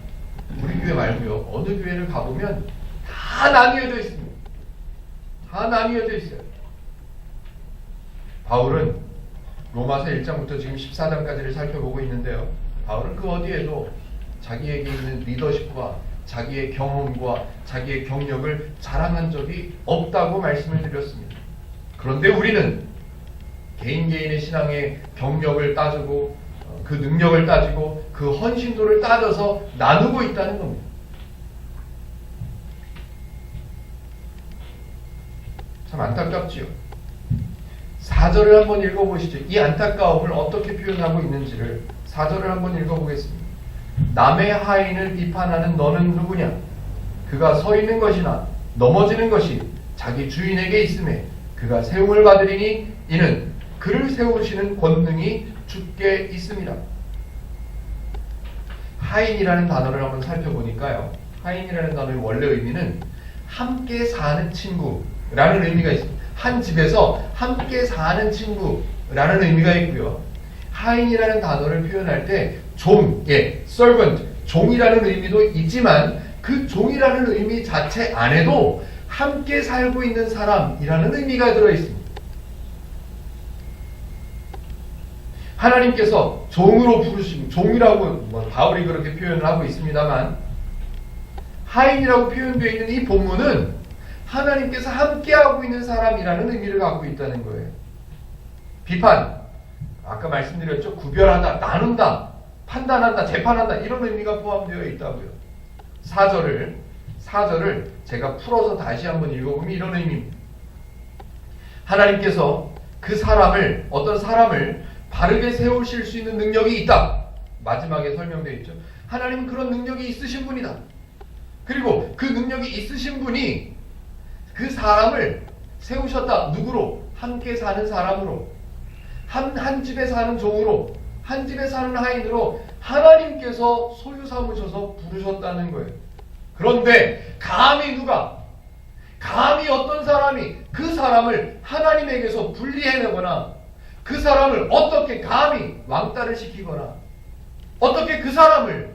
우리 교회 말고요. 어느 교회를 가보면 다 나뉘어져 있습니다. 다 나뉘어져 있어요. 바울은 로마서 1장부터 지금 14장까지를 살펴보고 있는데요. 바울은 그 어디에도 자기에게 있는 리더십과 자기의 경험과 자기의 경력을 자랑한 적이 없다고 말씀을 드렸습니다. 그런데 우리는 개인의 신앙의 경력을 따지고 그 능력을 따지고 그 헌신도를 따져서 나누고 있다는 겁니다. 참 안타깝지요. 4절을 한번 읽어보시죠. 이 안타까움을 어떻게 표현하고 있는지를 4절을 한번 읽어보겠습니다. 남의 하인을 비판하는 너는 누구냐? 그가 서 있는 것이나 넘어지는 것이 자기 주인에게 있음에 그가 세움을 받으리니 이는 그를 세우시는 권능이 주께 있습니다. 하인이라는 단어를 한번 살펴보니까요. 하인이라는 단어의 원래 의미는 함께 사는 친구라는 의미가 있습니다. 한 집에서 함께 사는 친구라는 의미가 있고요. 하인이라는 단어를 표현할 때 servant, 종이라는 의미도 있지만 그 종이라는 의미 자체 안에도 함께 살고 있는 사람이라는 의미가 들어있습니다. 하나님께서 종으로 부르시고 종이라고 바울이 그렇게 표현을 하고 있습니다만 하인이라고 표현되어 있는 이 본문은 하나님께서 함께하고 있는 사람이라는 의미를 갖고 있다는 거예요. 비판, 아까 말씀드렸죠. 구별하다, 나눈다, 판단한다, 재판한다 이런 의미가 포함되어 있다고요. 4절을 제가 풀어서 다시 한번 읽어보면 이런 의미입니다. 하나님께서 그 사람을, 어떤 사람을 바르게 세우실 수 있는 능력이 있다. 마지막에 설명되어 있죠. 하나님은 그런 능력이 있으신 분이다. 그리고 그 능력이 있으신 분이 그 사람을 세우셨다. 누구로? 함께 사는 사람으로. 한 집에 사는 종으로. 한 집에 사는 하인으로 하나님께서 소유 삼으셔서 부르셨다는 거예요. 그런데 감히 어떤 사람이 그 사람을 하나님에게서 분리해내거나 그 사람을 어떻게 감히 왕따를 시키거나 어떻게 그 사람을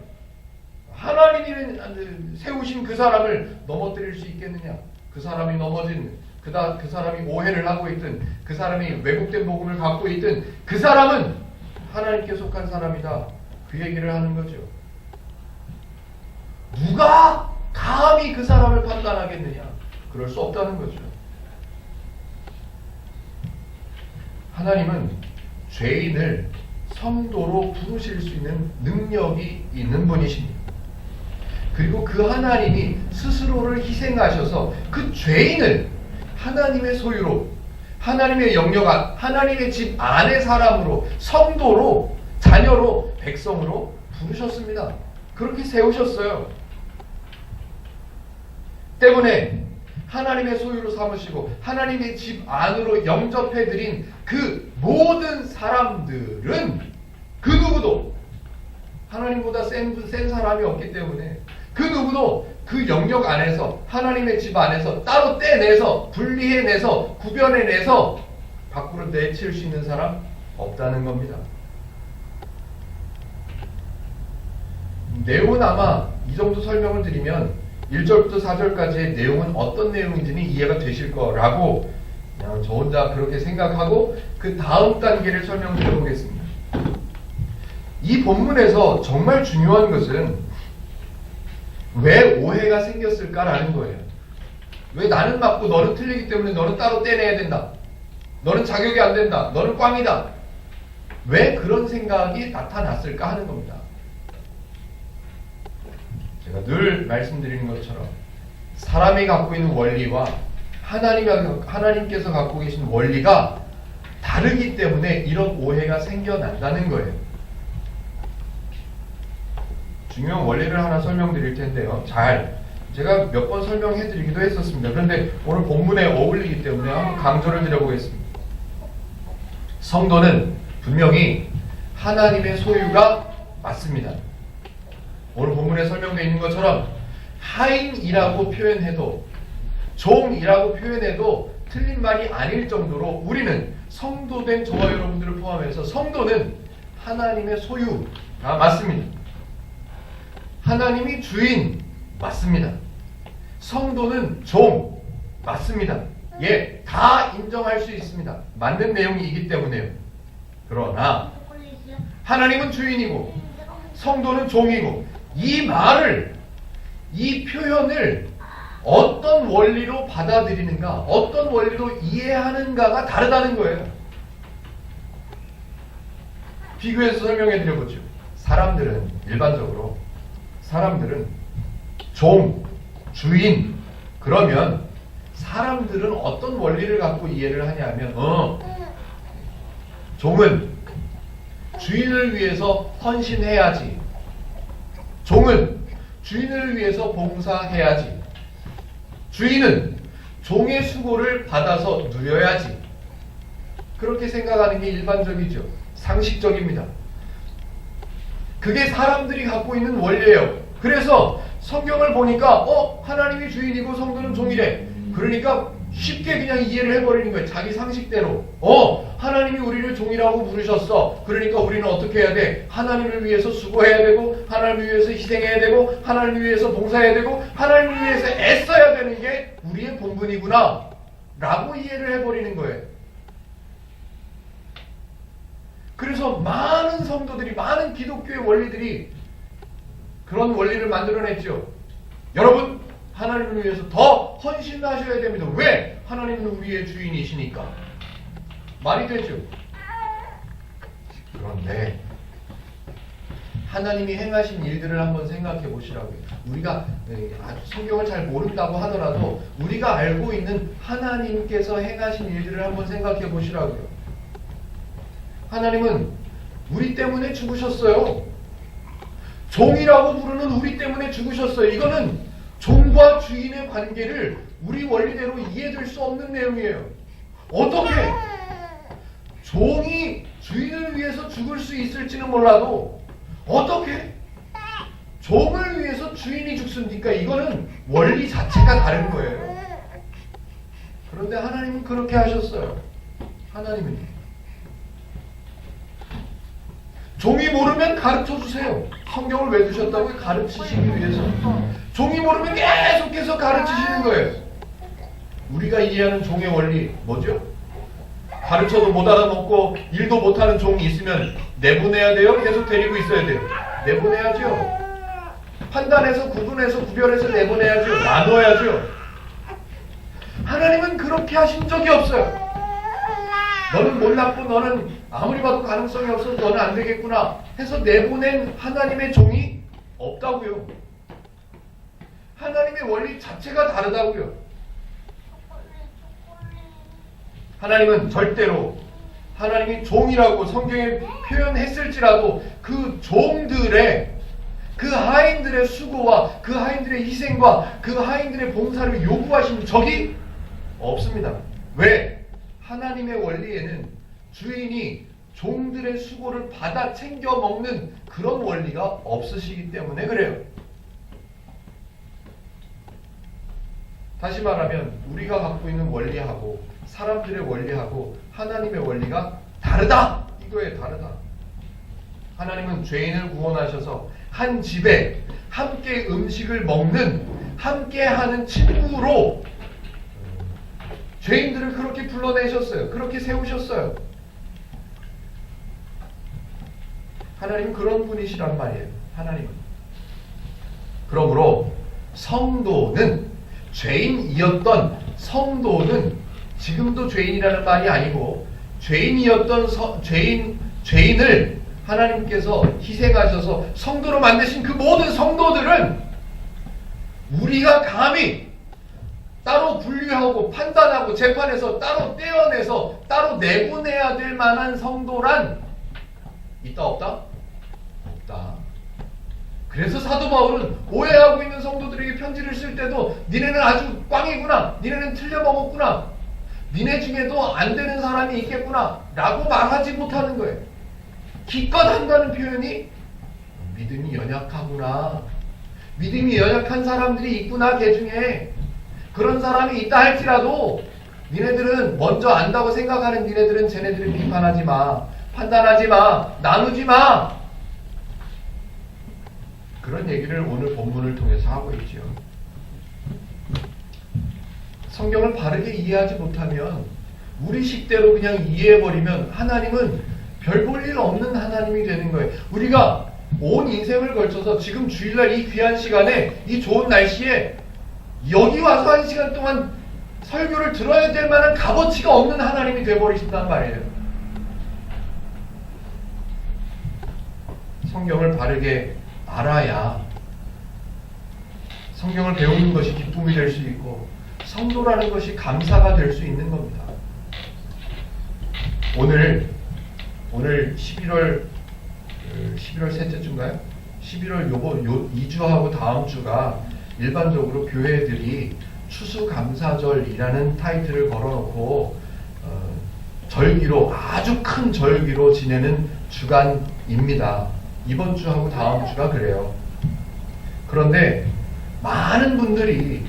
하나님이 세우신 그 사람을 넘어뜨릴 수 있겠느냐? 그 사람이 넘어진 그 사람이 오해를 하고 있든 그 사람이 왜곡된 복음을 갖고 있든 그 사람은 하나님께 속한 사람이다. 그 얘기를 하는 거죠. 누가 감히 그 사람을 판단하겠느냐? 그럴 수 없다는 거죠. 하나님은 죄인을 성도로 부르실 수 있는 능력이 있는 분이십니다. 그리고 그 하나님이 스스로를 희생하셔서 그 죄인을 하나님의 소유로, 하나님의 영역 안, 하나님의 집 안의 사람으로, 성도로, 자녀로, 백성으로 부르셨습니다. 그렇게 세우셨어요. 때문에 하나님의 소유로 삼으시고 하나님의 집 안으로 영접해드린 그 모든 사람들은 그 누구도 하나님보다 센 사람이 없기 때문에 그 누구도 그 영역 안에서 하나님의 집 안에서 따로 떼내서 분리해내서 구별해내서 밖으로 내칠 수 있는 사람 없다는 겁니다. 내용은 아마 이 정도 설명을 드리면 1절부터 4절까지의 내용은 어떤 내용인지는 이해가 되실 거라고 그냥 저 혼자 그렇게 생각하고 그 다음 단계를 설명드려 보겠습니다. 이 본문에서 정말 중요한 것은 왜 오해가 생겼을까라는 거예요. 왜 나는 맞고 너는 틀리기 때문에 너는 따로 떼내야 된다. 너는 자격이 안 된다. 너는 꽝이다. 왜 그런 생각이 나타났을까 하는 겁니다. 제가 늘 말씀드리는 것처럼 사람이 갖고 있는 원리와 하나님께서 갖고 계신 원리가 다르기 때문에 이런 오해가 생겨난다는 거예요. 중요한 원리를 하나 설명드릴 텐데요. 제가 몇 번 설명해 드리기도 했었습니다. 그런데 오늘 본문에 어울리기 때문에 한번 강조를 드려보겠습니다. 성도는 분명히 하나님의 소유가 맞습니다. 오늘 본문에 설명되어 있는 것처럼 하인이라고 표현해도 종이라고 표현해도 틀린 말이 아닐 정도로 우리는 성도된 저와 여러분들을 포함해서 성도는 하나님의 소유가 맞습니다. 하나님이 주인 맞습니다. 성도는 종 맞습니다. 예, 다 인정할 수 있습니다. 맞는 내용이기 때문에요. 그러나 하나님은 주인이고 성도는 종이고 이 말을, 이 표현을 어떤 원리로 받아들이는가, 어떤 원리로 이해하는가가 다르다는 거예요. 비교해서 설명해 드려보죠. 일반적으로 사람들은 종, 주인, 그러면 사람들은 어떤 원리를 갖고 이해를 하냐면 종은 주인을 위해서 헌신해야지, 종은 주인을 위해서 봉사해야지, 주인은 종의 수고를 받아서 누려야지, 그렇게 생각하는 게 일반적이죠. 상식적입니다. 그게 사람들이 갖고 있는 원리예요. 그래서 성경을 보니까 하나님이 주인이고 성도는 종이래. 그러니까 쉽게 그냥 이해를 해버리는 거예요. 자기 상식대로. 하나님이 우리를 종이라고 부르셨어. 그러니까 우리는 어떻게 해야 돼? 하나님을 위해서 수고해야 되고, 하나님을 위해서 희생해야 되고, 하나님을 위해서 봉사해야 되고, 하나님을 위해서 애써야 되는 게 우리의 본분이구나 라고 이해를 해버리는 거예요. 그래서 많은 성도들이, 많은 기독교의 원리들이 그런 원리를 만들어냈죠. 여러분, 하나님을 위해서 더 헌신하셔야 됩니다. 왜? 하나님은 우리의 주인이시니까. 말이 되죠. 그런데 하나님이 행하신 일들을 한번 생각해 보시라고요. 우리가 성경을 잘 모른다고 하더라도 우리가 알고 있는 하나님께서 행하신 일들을 한번 생각해 보시라고요. 하나님은 우리 때문에 죽으셨어요. 종이라고 부르는 우리 때문에 죽으셨어요. 이거는 종과 주인의 관계를 우리 원리대로 이해될 수 없는 내용이에요. 어떻게 종이 주인을 위해서 죽을 수 있을지는 몰라도 어떻게 종을 위해서 주인이 죽습니까? 이거는 원리 자체가 다른 거예요. 그런데 하나님은 그렇게 하셨어요. 하나님은 종이 모르면 가르쳐주세요. 성경을 왜 두셨다고요? 가르치시기 위해서. 종이 모르면 계속해서 가르치시는 거예요. 우리가 이해하는 종의 원리 뭐죠? 가르쳐도 못 알아먹고 일도 못하는 종이 있으면 내보내야 돼요? 계속 데리고 있어야 돼요? 내보내야죠. 판단해서 구분해서 구별해서 내보내야죠. 나눠야죠. 하나님은 그렇게 하신 적이 없어요. 너는 몰랐고 너는 아무리 봐도 가능성이 없어서 너는 안 되겠구나 해서 내보낸 하나님의 종이 없다고요. 하나님의 원리 자체가 다르다고요. 하나님은 절대로 하나님이 종이라고 성경에 표현했을지라도 그 종들의, 그 하인들의 수고와 그 하인들의 희생과 그 하인들의 봉사를 요구하신 적이 없습니다. 왜? 하나님의 원리에는 주인이 종들의 수고를 받아 챙겨 먹는 그런 원리가 없으시기 때문에 그래요. 다시 말하면 우리가 갖고 있는 원리하고 사람들의 원리하고 하나님의 원리가 다르다! 이거예요. 다르다. 하나님은 죄인을 구원하셔서 한 집에 함께 음식을 먹는, 함께 하는 친구로 죄인들을 그렇게 불러내셨어요. 그렇게 세우셨어요. 하나님은 그런 분이시란 말이에요. 하나님은. 그러므로 성도는, 죄인이었던 성도는 지금도 죄인이라는 말이 아니고 죄인이었던 죄인을 하나님께서 희생하셔서 성도로 만드신 그 모든 성도들은 우리가 감히 따로 분류하고 판단하고 재판에서 따로 떼어내서 따로 내보내야 될 만한 성도란 있다 없다? 없다. 그래서 사도 바울은 오해하고 있는 성도들에게 편지를 쓸 때도 니네는 아주 꽝이구나, 니네는 틀려먹었구나, 니네 중에도 안 되는 사람이 있겠구나 라고 말하지 못하는 거예요. 기껏 한다는 표현이 믿음이 연약하구나, 믿음이 연약한 사람들이 있구나, 개 중에 그런 사람이 있다 할지라도 니네들은 먼저 안다고 생각하는 니네들은 쟤네들을 비판하지 마, 판단하지 마, 나누지 마, 그런 얘기를 오늘 본문을 통해서 하고 있죠. 성경을 바르게 이해하지 못하면 우리 식대로 그냥 이해해버리면 하나님은 별 볼 일 없는 하나님이 되는 거예요. 우리가 온 인생을 걸쳐서 지금 주일날 이 귀한 시간에 이 좋은 날씨에 여기 와서 한 시간 동안 설교를 들어야 될 만한 값어치가 없는 하나님이 되어버리신단 말이에요. 성경을 바르게 알아야 성경을 배우는 것이 기쁨이 될 수 있고 성도라는 것이 감사가 될 수 있는 겁니다. 오늘 11월 셋째 주인가요? 11월 요 2주하고 다음 주가 일반적으로 교회들이 추수감사절이라는 타이틀을 걸어놓고 절기로, 아주 큰 절기로 지내는 주간입니다. 이번 주하고 다음 주가 그래요. 그런데 많은 분들이,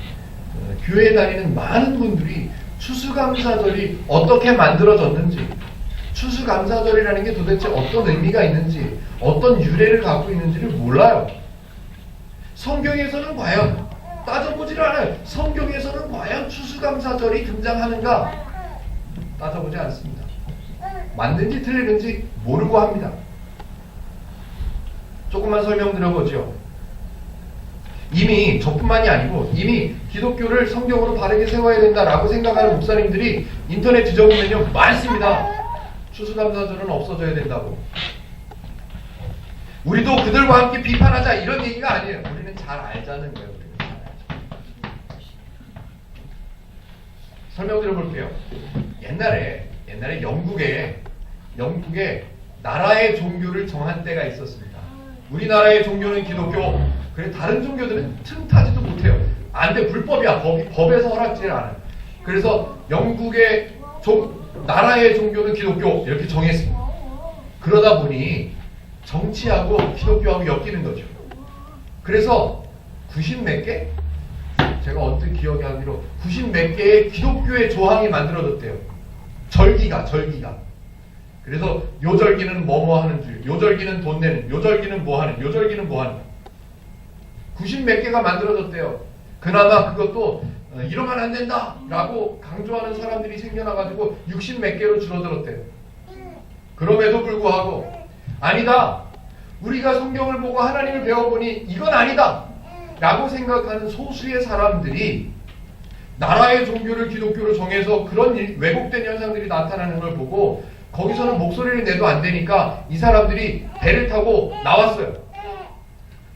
교회에 다니는 많은 분들이 추수감사절이 어떻게 만들어졌는지, 추수감사절이라는 게 도대체 어떤 의미가 있는지, 어떤 유래를 갖고 있는지를 몰라요. 성경에서는 과연 따져보질 않아요. 성경에서는 과연 추수감사절이 등장하는가? 따져보지 않습니다. 맞는지 틀리는지 모르고 합니다. 조금만 설명드려보죠. 이미 저뿐만이 아니고 이미 기독교를 성경으로 바르게 세워야 된다라고 생각하는 목사님들이 인터넷 뒤져보면요 많습니다. 추수감사절은 없어져야 된다고. 우리도 그들과 함께 비판하자 이런 얘기가 아니에요. 우리는 잘 알자는 거예요. 우리는 잘 알죠. 설명드려볼게요. 옛날에 영국에 나라의 종교를 정한 때가 있었습니다. 우리나라의 종교는 기독교. 그래 다른 종교들은 틈타지도 못해요. 안 돼, 불법이야. 법에서 허락지를 않아요. 그래서 영국의 나라의 종교는 기독교 이렇게 정했습니다. 그러다 보니 정치하고 기독교하고 엮이는 거죠. 그래서 90몇 개? 제가 언뜻 기억이 하기로 90몇 개의 기독교의 조항이 만들어졌대요. 절기가. 그래서 요 절기는 뭐뭐 하는 줄, 요 절기는 돈 내는, 요 절기는 뭐 하는, 요 절기는 뭐 하는. 90몇 개가 만들어졌대요. 그나마 그것도 이러면 안 된다 라고 강조하는 사람들이 생겨나가지고 60몇 개로 줄어들었대요. 그럼에도 불구하고 아니다, 우리가 성경을 보고 하나님을 배워보니 이건 아니다 라고 생각하는 소수의 사람들이 나라의 종교를 기독교로 정해서 그런 왜곡된 현상들이 나타나는 걸 보고 거기서는 목소리를 내도 안 되니까 이 사람들이 배를 타고 나왔어요.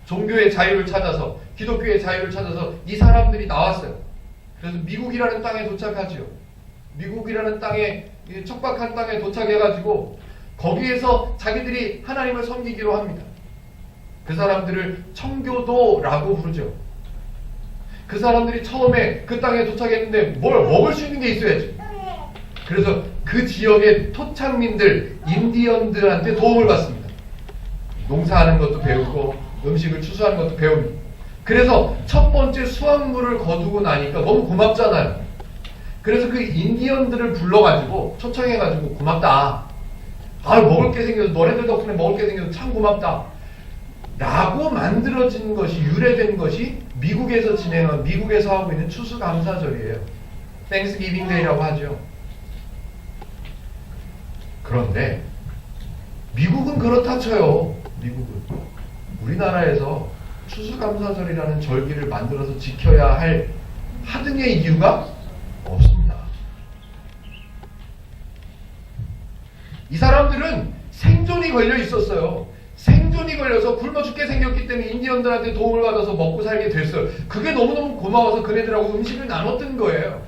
종교의 자유를 찾아서, 기독교의 자유를 찾아서 이 사람들이 나왔어요. 그래서 미국이라는 땅에 도착하지요. 미국이라는 땅에, 척박한 땅에 도착해가지고 거기에서 자기들이 하나님을 섬기기로 합니다. 그 사람들을 청교도라고 부르죠. 그 사람들이 처음에 그 땅에 도착했는데 뭘 먹을 수 있는 게 있어야지. 그래서 그 지역의 토착민들, 인디언들한테 도움을 받습니다. 농사하는 것도 배우고 음식을 추수하는 것도 배웁니다. 그래서 첫 번째 수확물을 거두고 나니까 너무 고맙잖아요. 그래서 그 인디언들을 불러가지고 초청해가지고 고맙다. 먹을 게 생겨서, 너네들 덕분에 먹을 게 생겨서 참 고맙다 라고 만들어진 것이, 유래된 것이 미국에서 하고 있는 추수감사절이에요. 땡스기빙 데이라고 하죠. 그런데 미국은 그렇다 쳐요. 미국은 우리나라에서 추수감사절이라는 절기를 만들어서 지켜야 할 하등의 이유가 없습니다. 이 사람들은 생존이 걸려 있었어요. 생존이 걸려서 굶어 죽게 생겼기 때문에 인디언들한테 도움을 받아서 먹고 살게 됐어요. 그게 너무너무 고마워서 그네들하고 음식을 나눴던 거예요.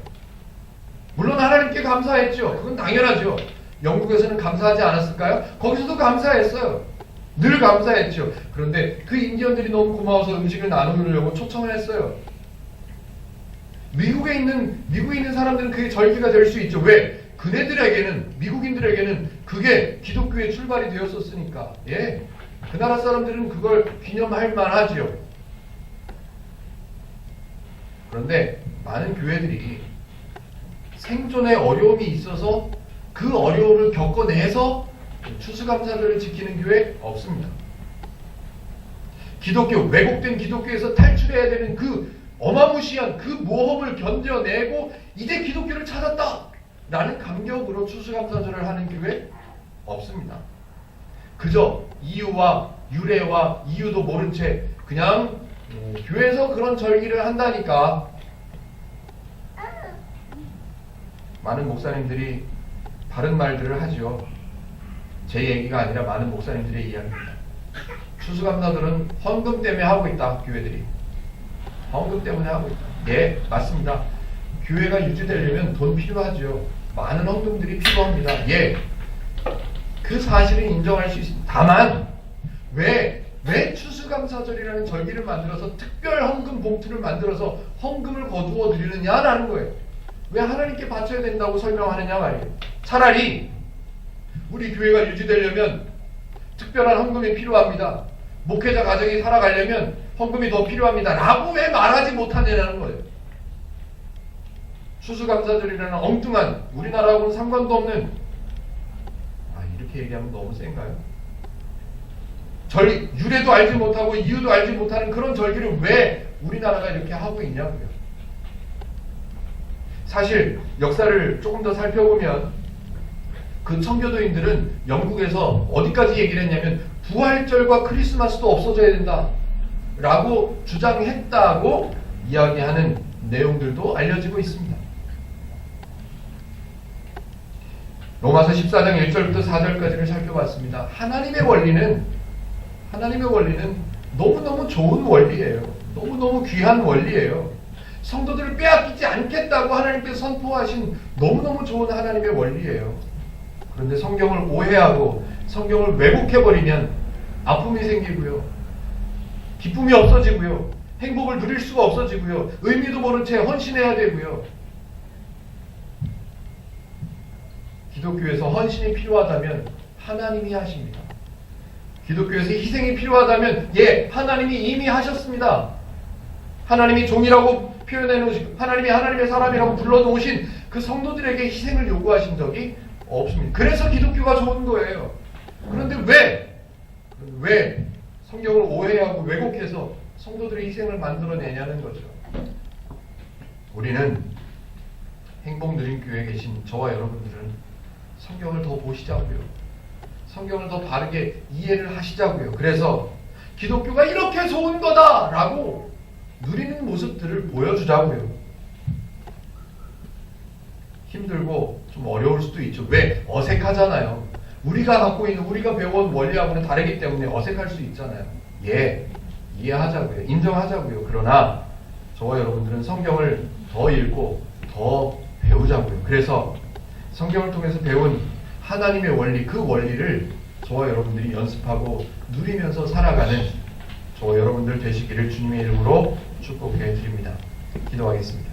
물론 하나님께 감사했죠. 그건 당연하죠. 영국에서는 감사하지 않았을까요? 거기서도 감사했어요. 늘 감사했죠. 그런데 그 인디언들이 너무 고마워서 음식을 나누려고 초청을 했어요. 미국에 있는 사람들은 그게 절기가 될 수 있죠. 왜? 그네들에게는, 미국인들에게는 그게 기독교의 출발이 되었었으니까. 예. 그 나라 사람들은 그걸 기념할 만하지요. 그런데 많은 교회들이 생존에 어려움이 있어서 그 어려움을 겪어내서 추수감사절을 지키는 교회 없습니다. 기독교, 왜곡된 기독교에서 탈출해야 되는 그 어마무시한 그 모험을 견뎌내고 이제 기독교를 찾았다! 라는 감격으로 추수감사절을 하는 교회 없습니다. 그저 이유와 유래와 이유도 모른 채 그냥 교회에서 그런 절기를 한다니까. 많은 목사님들이 바른 말들을 하죠. 제 얘기가 아니라 많은 목사님들의 이야기입니다. 추수감사절은 헌금 때문에 하고 있다. 교회들이 헌금 때문에 하고 있다. 예, 맞습니다. 교회가 유지되려면 돈 필요하죠. 많은 헌금들이 필요합니다. 예, 그 사실을 인정할 수 있습니다. 다만 왜 추수감사절이라는 절기를 만들어서 특별 헌금 봉투를 만들어서 헌금을 거두어 드리느냐라는 거예요. 왜 하나님께 바쳐야 된다고 설명하느냐 말이에요. 차라리 우리 교회가 유지되려면 특별한 헌금이 필요합니다. 목회자 가정이 살아가려면 헌금이 더 필요합니다. 라고 왜 말하지 못하냐는 거예요. 추수감사절이라는 엉뚱한 우리나라하고는 상관도 없는, 이렇게 얘기하면 너무 센가요? 유래도 알지 못하고 이유도 알지 못하는 그런 절기를 왜 우리나라가 이렇게 하고 있냐고요. 사실 역사를 조금 더 살펴보면 그 청교도인들은 영국에서 어디까지 얘기를 했냐면 부활절과 크리스마스도 없어져야 된다 라고 주장했다고 이야기하는 내용들도 알려지고 있습니다. 로마서 14장 1절부터 4절까지를 살펴봤습니다. 하나님의 원리는 너무너무 좋은 원리예요. 너무너무 귀한 원리예요. 성도들을 빼앗기지 않겠다고 하나님께서 선포하신 너무너무 좋은 하나님의 원리예요. 그런데 성경을 오해하고 성경을 왜곡해버리면 아픔이 생기고요. 기쁨이 없어지고요. 행복을 누릴 수가 없어지고요. 의미도 모른 채 헌신해야 되고요. 기독교에서 헌신이 필요하다면 하나님이 하십니다. 기독교에서 희생이 필요하다면 하나님이 이미 하셨습니다. 하나님이 종이라고 표현해 놓으시고 하나님의 사람이라고 불러놓으신 그 성도들에게 희생을 요구하신 적이 없습니다. 그래서 기독교가 좋은 거예요. 그런데 왜 성경을 오해하고 왜곡해서 성도들의 희생을 만들어내냐는 거죠. 우리는 행복 누린 교회에 계신 저와 여러분들은 성경을 더 보시자고요. 성경을 더 바르게 이해를 하시자고요. 그래서 기독교가 이렇게 좋은 거다라고 누리는 모습들을 보여주자고요. 힘들고 좀 어려울 수도 있죠. 왜? 어색하잖아요. 우리가 배워온 원리하고는 다르기 때문에 어색할 수 있잖아요. 이해하자고요. 인정하자고요. 그러나 저와 여러분들은 성경을 더 읽고 더 배우자고요. 그래서 성경을 통해서 배운 하나님의 원리, 그 원리를 저와 여러분들이 연습하고 누리면서 살아가는 저와 여러분들 되시기를 주님의 이름으로 축복해 드립니다. 기도하겠습니다.